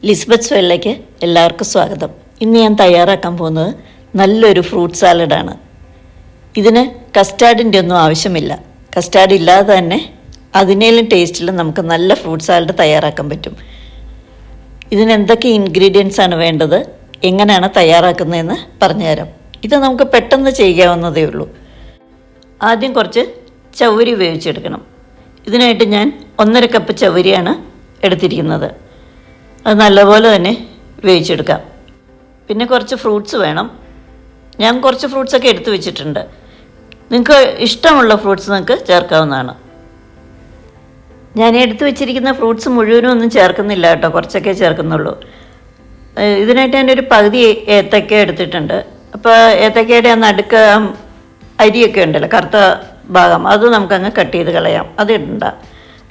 ലിസ്ബത്ത് സ്വെല്ലിലേക്ക് എല്ലാവർക്കും സ്വാഗതം. ഇന്ന് ഞാൻ തയ്യാറാക്കാൻ പോകുന്നത് നല്ലൊരു ഫ്രൂട്ട് സാലഡാണ്. ഇതിന് കസ്റ്റാർഡിൻ്റെ ഒന്നും ആവശ്യമില്ല. കസ്റ്റാർഡ് ഇല്ലാതെ തന്നെ അതിനേലും ടേസ്റ്റിൽ നമുക്ക് നല്ല ഫ്രൂട്ട് സാലഡ് തയ്യാറാക്കാൻ പറ്റും. ഇതിന് എന്തൊക്കെ ഇൻഗ്രീഡിയൻസ് ആണ് വേണ്ടത്, എങ്ങനെയാണ് തയ്യാറാക്കുന്നതെന്ന് പറഞ്ഞുതരാം. ഇത് നമുക്ക് പെട്ടെന്ന് ചെയ്യാവുന്നതേ ഉള്ളൂ. ആദ്യം കുറച്ച് ചവ്വരി വേവിച്ചെടുക്കണം. ഇതിനായിട്ട് ഞാൻ 1.5 കപ്പ് ചവ്വരിയാണ് എടുത്തിരിക്കുന്നത്. അത് നല്ലപോലെ തന്നെ വേവിച്ചെടുക്കാം. പിന്നെ കുറച്ച് ഫ്രൂട്ട്സ് വേണം. ഞാൻ കുറച്ച് ഫ്രൂട്ട്സൊക്കെ എടുത്ത് വെച്ചിട്ടുണ്ട്. നിങ്ങൾക്ക് ഇഷ്ടമുള്ള ഫ്രൂട്ട്സ് നിങ്ങൾക്ക് ചേർക്കാവുന്നതാണ്. ഞാൻ എടുത്ത് വെച്ചിരിക്കുന്ന ഫ്രൂട്ട്സ് മുഴുവനും ഒന്നും ചേർക്കുന്നില്ല കേട്ടോ, കുറച്ചൊക്കെ ചേർക്കുന്നുള്ളൂ. ഇതിനായിട്ട് ഞാനൊരു പകുതി ഏത്തക്ക എടുത്തിട്ടുണ്ട്. അപ്പോൾ ഏത്തക്കയുടെ ആ നടുക്ക് അരിയൊക്കെ ഉണ്ടല്ലോ, കറുത്ത ഭാഗം, അത് നമുക്കങ്ങ് കട്ട് ചെയ്ത് കളയാം. അത് ഇടണ്ട.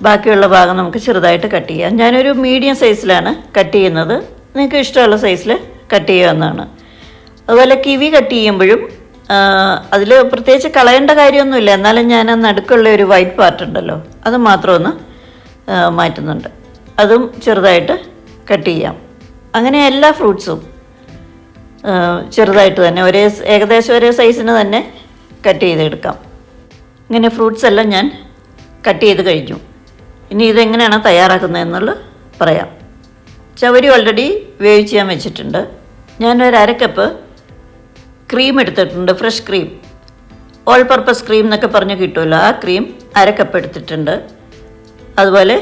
ബാക്കിയുള്ള ഭാഗം നമുക്ക് ചെറുതായിട്ട് കട്ട് ചെയ്യാം. ഞാനൊരു മീഡിയം സൈസിലാണ് കട്ട് ചെയ്യുന്നത്. നിങ്ങൾക്ക് ഇഷ്ടമുള്ള സൈസിൽ കട്ട് ചെയ്യാവുന്നതാണ്. അതുപോലെ കിവി കട്ട് ചെയ്യുമ്പോഴും അതിൽ പ്രത്യേകിച്ച് കളയേണ്ട കാര്യമൊന്നുമില്ല. എന്നാലും ഞാൻ നടുക്കുള്ള ഒരു വൈറ്റ് പാർട്ട് ഉണ്ടല്ലോ, അത് മാത്രം ഒന്ന് മാറ്റുന്നുണ്ട്. അതും ചെറുതായിട്ട് കട്ട് ചെയ്യാം. അങ്ങനെ എല്ലാ ഫ്രൂട്ട്സും ചെറുതായിട്ട് തന്നെ ഏകദേശം ഒരേ സൈസിന് തന്നെ കട്ട് ചെയ്തെടുക്കാം. ഇങ്ങനെ ഫ്രൂട്ട്സ് എല്ലാം ഞാൻ കട്ട് ചെയ്ത് കഴിഞ്ഞു. ഇനി ഇതെങ്ങനെയാണ് തയ്യാറാക്കുന്നതെന്നുള്ളത് പറയാം. ചവരി ഓൾറെഡി വേവിച്ച് ഞാൻ വെച്ചിട്ടുണ്ട്. ഞാനൊരു 1/2 കപ്പ് ക്രീം എടുത്തിട്ടുണ്ട്, fresh cream, all purpose cream എന്നൊക്കെ പറഞ്ഞ് കിട്ടുമല്ലോ, ആ ക്രീം 1/2 കപ്പ് എടുത്തിട്ടുണ്ട്. അതുപോലെ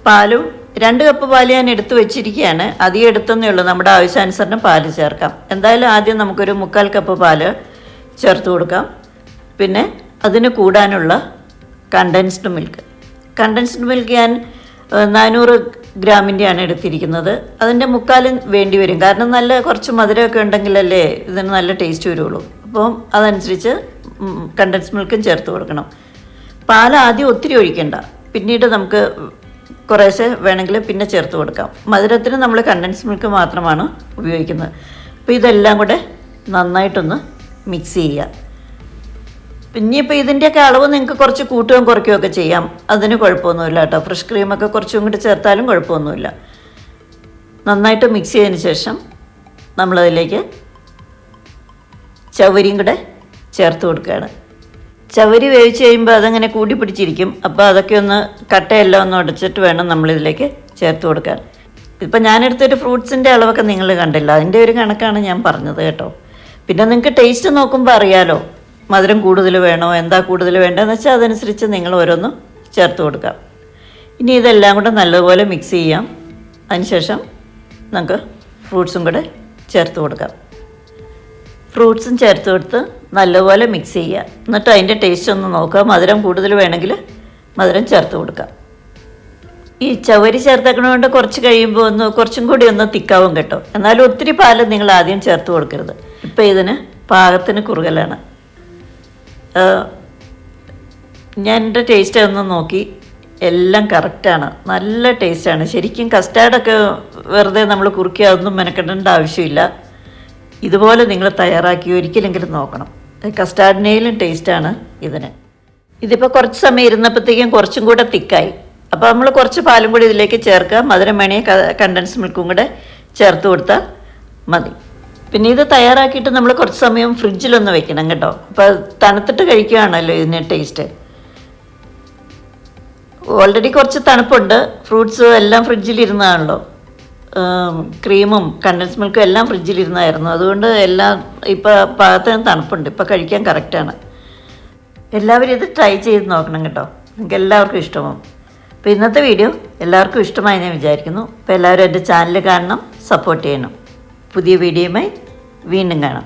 പാലും 2 കപ്പ് പാല് ഞാൻ എടുത്ത് വെച്ചിരിക്കുകയാണ്. അധികം എടുത്തന്നേ ഉള്ളൂ, നമ്മുടെ ആവശ്യാനുസരണം പാല് ചേർക്കാം. എന്തായാലും ആദ്യം നമുക്കൊരു 3/4 കപ്പ് പാല് ചേർത്ത് കൊടുക്കാം. പിന്നെ അതിന് കൂടാനുള്ള കണ്ടൻസ്ഡ് മിൽക്ക് ഞാൻ 400 ഗ്രാമിൻ്റെയാണ് എടുത്തിരിക്കുന്നത്. അതിൻ്റെ 3/4 വേണ്ടി വരും. കാരണം നല്ല കുറച്ച് മധുരമൊക്കെ ഉണ്ടെങ്കിലല്ലേ ഇതിന് നല്ല ടേസ്റ്റ് വരുള്ളൂ. അപ്പം അതനുസരിച്ച് കണ്ടൻസ് മിൽക്കും ചേർത്ത് കൊടുക്കണം. പാൽ ആദ്യം ഒത്തിരി ഒഴിക്കണ്ട, പിന്നീട് നമുക്ക് കുറേശ്ശെ വേണമെങ്കിൽ പിന്നെ ചേർത്ത് കൊടുക്കാം. മധുരത്തിന് നമ്മൾ കണ്ടൻസ് മിൽക്ക് മാത്രമാണ് ഉപയോഗിക്കുന്നത്. അപ്പോൾ ഇതെല്ലാം കൂടെ നന്നായിട്ടൊന്ന് മിക്സ് ചെയ്യുക. ഇനിയിപ്പോൾ ഇതിൻ്റെയൊക്കെ അളവ് നിങ്ങൾക്ക് കുറച്ച് കൂട്ടുകയും കുറയ്ക്കുകയൊക്കെ ചെയ്യാം. അതിന് കുഴപ്പമൊന്നുമില്ല കേട്ടോ. ഫ്രഷ് ക്രീമൊക്കെ കുറച്ചും കൂടി ചേർത്താലും കുഴപ്പമൊന്നുമില്ല. നന്നായിട്ട് മിക്സ് ചെയ്തതിന് ശേഷം നമ്മളതിലേക്ക് ചവരിയും കൂടെ ചേർത്ത് കൊടുക്കുകയാണ്. ചവരി വേവിച്ച് കഴിയുമ്പോൾ അതങ്ങനെ കൂടി പിടിച്ചിരിക്കും. അപ്പോൾ അതൊക്കെ ഒന്ന് കട്ടയെല്ലാം ഒന്ന് ഉടച്ചിട്ട് വേണം നമ്മളിതിലേക്ക് ചേർത്ത് കൊടുക്കാൻ. ഇപ്പം ഞാനെടുത്തൊരു ഫ്രൂട്ട്സിൻ്റെ അളവൊക്കെ നിങ്ങൾ കണ്ടില്ല, അതിൻ്റെ ഒരു കണക്കാണ് ഞാൻ പറഞ്ഞത് കേട്ടോ. പിന്നെ നിങ്ങൾക്ക് ടേസ്റ്റ് നോക്കുമ്പോൾ അറിയാലോ, മധുരം കൂടുതൽ വേണോ, എന്താ കൂടുതൽ വേണ്ടതെന്ന് വെച്ചാൽ അതനുസരിച്ച് നിങ്ങൾ ഓരോന്നും ചേർത്ത് കൊടുക്കാം. ഇനി ഇതെല്ലാം കൂടെ നല്ലപോലെ മിക്സ് ചെയ്യാം. അതിനുശേഷം നമുക്ക് ഫ്രൂട്ട്സും കൂടെ ചേർത്ത് കൊടുക്കാം. ഫ്രൂട്ട്സും ചേർത്ത് കൊടുത്ത് നല്ലപോലെ മിക്സ് ചെയ്യുക. എന്നിട്ട് അതിൻ്റെ ടേസ്റ്റ് ഒന്ന് നോക്കുക. മധുരം കൂടുതൽ വേണമെങ്കിൽ മധുരം ചേർത്ത് കൊടുക്കാം. ഈ ചവരി ചേർത്തേക്കണതുകൊണ്ട് കുറച്ച് കഴിയുമ്പോൾ കുറച്ചും കൂടി ഒന്ന് തിക്കാവും കേട്ടോ. എന്നാലും ഒത്തിരി പാല് നിങ്ങൾ ആദ്യം ചേർത്ത് കൊടുക്കരുത്. ഇപ്പോൾ ഇതിന് പാകത്തിന് കുറുകലാണ്. ഞാൻ എൻ്റെ ടേസ്റ്റ് ഒന്ന് നോക്കി, എല്ലാം കറക്റ്റാണ്, നല്ല ടേസ്റ്റാണ്. ശരിക്കും കസ്റ്റാർഡൊക്കെ വെറുതെ നമ്മൾ കുറുക്കി അതൊന്നും മെനക്കെടേണ്ട ആവശ്യമില്ല. ഇതുപോലെ നിങ്ങൾ തയ്യാറാക്കി ഒരിക്കലെങ്കിലും നോക്കണം. കസ്റ്റാർഡിനേലും ടേസ്റ്റാണ് ഇതിന്. ഇതിപ്പോൾ കുറച്ച് സമയം ഇരുന്നപ്പോഴത്തേക്കും കുറച്ചും കൂടെ തിക്കായി. അപ്പോൾ നമ്മൾ കുറച്ച് പാലും കൂടി ഇതിലേക്ക് ചേർക്കുക. മധുരം വേണമെങ്കിൽ കണ്ടൻസ് മിൽക്കും കൂടെ ചേർത്ത് കൊടുത്താൽ മതി. പിന്നെ ഇത് തയ്യാറാക്കിയിട്ട് നമ്മൾ കുറച്ച് സമയം ഫ്രിഡ്ജിലൊന്ന് വെക്കണം കേട്ടോ. അപ്പോൾ തണുത്തിട്ട് കഴിക്കുകയാണല്ലോ ഇതിന് ടേസ്റ്റ്. ഓൾറെഡി കുറച്ച് തണുപ്പുണ്ട്. ഫ്രൂട്ട്സ് എല്ലാം ഫ്രിഡ്ജിലിരുന്നതാണല്ലോ. ക്രീമും കണ്ടൻസ് മിൽക്കും എല്ലാം ഫ്രിഡ്ജിലിരുന്നായിരുന്നു. അതുകൊണ്ട് എല്ലാം ഇപ്പോൾ പാകത്തിന് തണുപ്പുണ്ട്. ഇപ്പോൾ കഴിക്കാൻ കറക്റ്റാണ്. എല്ലാവരും ഇത് ട്രൈ ചെയ്ത് നോക്കണം കേട്ടോ. നിങ്ങൾക്ക് എല്ലാവർക്കും ഇഷ്ടമാവും. അപ്പോൾ ഇന്നത്തെ വീഡിയോ എല്ലാവർക്കും ഇഷ്ടമായി ഞാൻ വിചാരിക്കുന്നു. അപ്പോൾ എല്ലാവരും എൻ്റെ ചാനൽ കാണണം, സപ്പോർട്ട് ചെയ്യണം. പുതിയ വീഡിയോയുമായി വീണ്ടും കാണാം.